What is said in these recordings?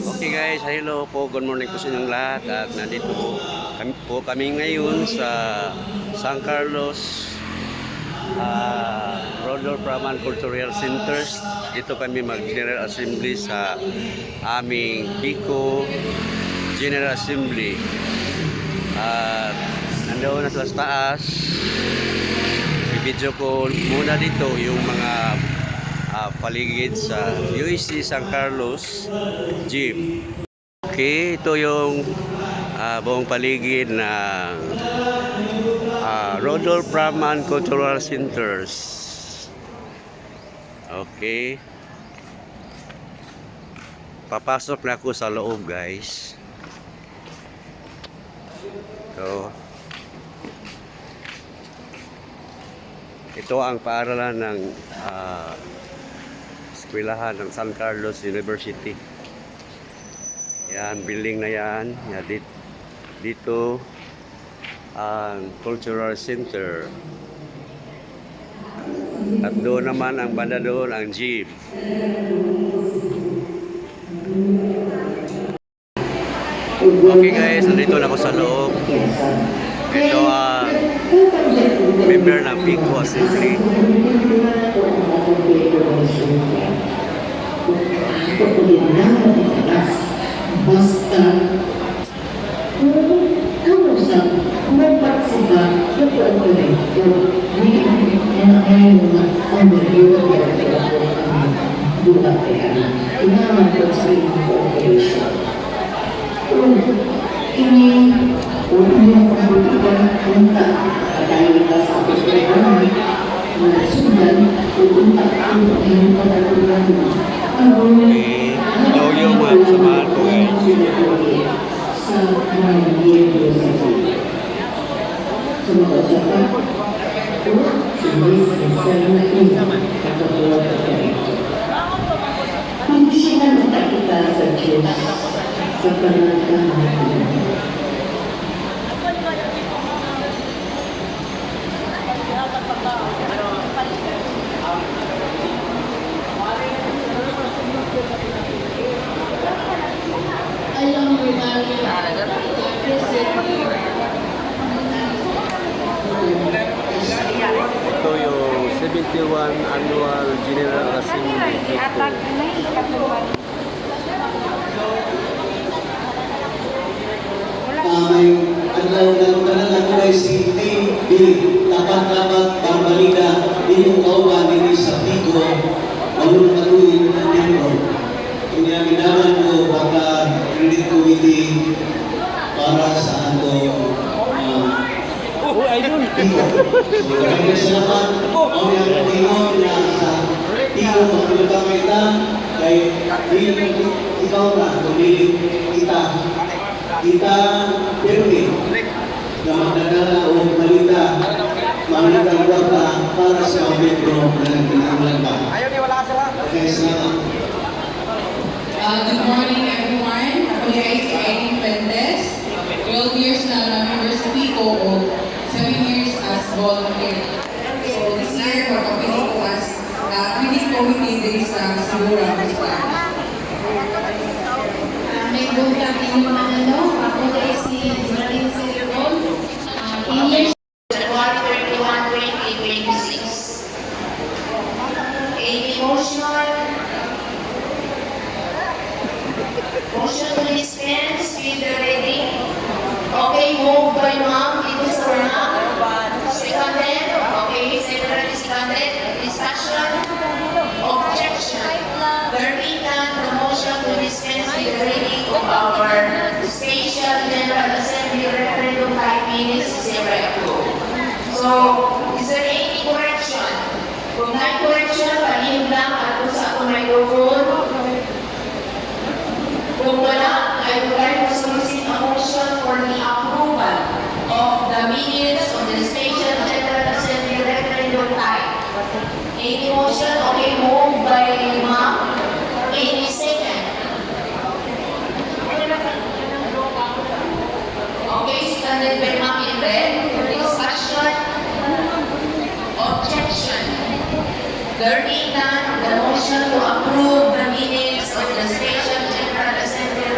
Okay guys, hello po, good morning po sa inyong lahat at nandito po kami ngayon sa San Carlos Rodolfo Praman Cultural Centers. Dito kami mag-General Assembly sa aming Pico General Assembly at nandoon na sa taas. I-video ko muna dito yung mga paligid sa UST San Carlos Gym. Okay, ito yung buong paligid ng Rodolfo Praman Cultural Centers. Okay. Papasok na ako sa loob, guys. Ito ang paaralan ng eskwelahan ng San Carlos University. Yan, building na yan. Yan dito ang Cultural Center. At doon naman ang banda doon, ang gym. Okay guys, nandito na ako sa loob. Ito ang member ng Pico Assembly. Basta kalau sa magpagsika ito ang kolekto hindi ang dula kaya kailangan ko sa inyong cooperation ini yung pagbutukan punta dahil ka sa pagbutukan mga sudan pupunta ang inyong pagbutukan Ito yung mga samahan ko guys. Pangisinan kita sa Diyos sa pananampalataya. Ito yung 71 Annual General Assembly dito. Adlaw tanan ako ay si TV tapat-tapat pambalida inyong kauban diri sa Pico walong katuig na dito. Kanya minaman ko baka credit committee para sa atong Pico. Maraming salamat. Ang yung tingog na sa Pico magulabang kita kay ikaw na kumilig kita permit na magdadala o malita kwarta para sa mga metro na nagkinahanglan ba. Okay, salamat. Good morning everyone. Ako ay si Aileen Fuentes. 12 years na member sa Pico o 7 years as volunteer. So this year, magpapili ko as critic committee din sa Sigura Hospital. May buntag yung mga ako ay si Marin Silicon, in years January 31, 2026. A motion to dispense with the reading. Okay, move by ma'am, dito sa ma'am. Seconded, okay, separately seconded. Discussion, objection. There being none, the motion to dispense with the reading of our Special General Assembly Referendum 5 minutes is hereby approved. So, is there any correction? Kung may correction, palihog lang at sa akong microphone. Kung wala, I would like to solicit a motion for the approval of the minutes of the Special General Assembly Referendum 5. Any motion? Okay, moved by ma'am. Any second? Okay, seconded by ma'am in red. Discussion. Objection. There being none, the motion to approve the minutes of the Special General Assembly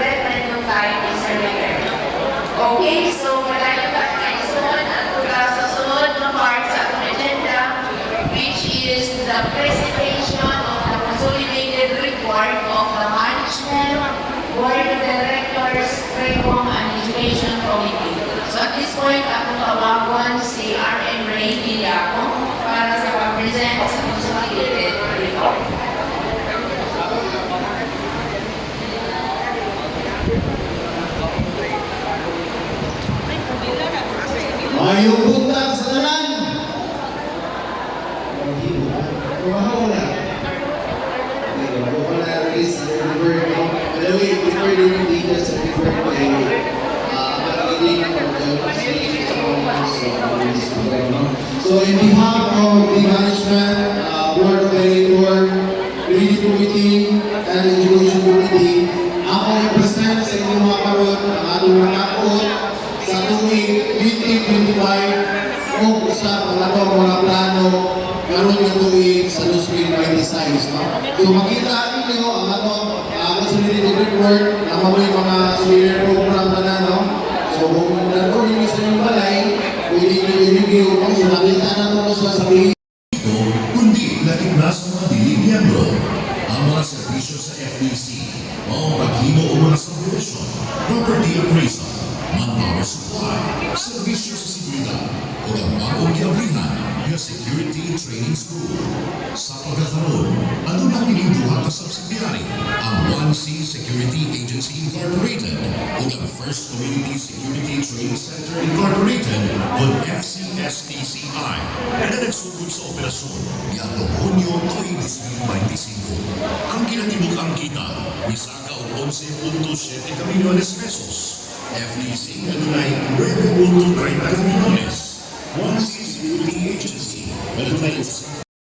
present sa consolidated report. Mayong buntag sa tanan. Wala. Wala release ang birthday. By the way, before the details of the birthday, pag-ibig ng So in behalf of the management, board of director, reading committee, and education committee, ako ay present sa inyong mga karoon ang atong nakakot sa tuwing 2025 kung usa ang atong mga plano karon nga tuig sa 2026. No? So makita ninyo ang atong consolidated report na mamoy mga senior program na no? So kung naroon ninyo sa inyong balay, pwede nyo i-review. No? So nakita na ito sa page. Ito, kundi laging nasa mga dilinyembro ang mga serbisyo sa FEC, mga paghimo o mga subdivision, property appraisal, manpower supply, serbisyo sa seguridad, o ang bagong kinabrihan ng Security Training School. Sa pagkakaroon, ano lang duha ka subsidiary, ang 1C Security Agency Incorporated o ang First Community Security Training Center Incorporated o FCSTCI na nagsugod sa operasyon yatong Hunyo tuwing 2025. Ang kinatibuk-ang kita, misaka o 11.7 milyones pesos. FEC na tunay 9.30 milyones. 1C Security Agency na tunay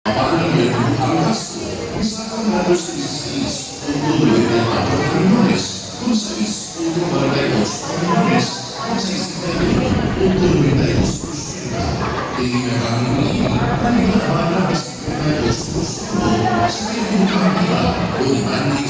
paano may ang gasto, misaka na 2.6 milyones kung sa 6.42 milyones kung sa 6.92%. Kailangan ni panilaban na sa 2% sa ibang kita o ibang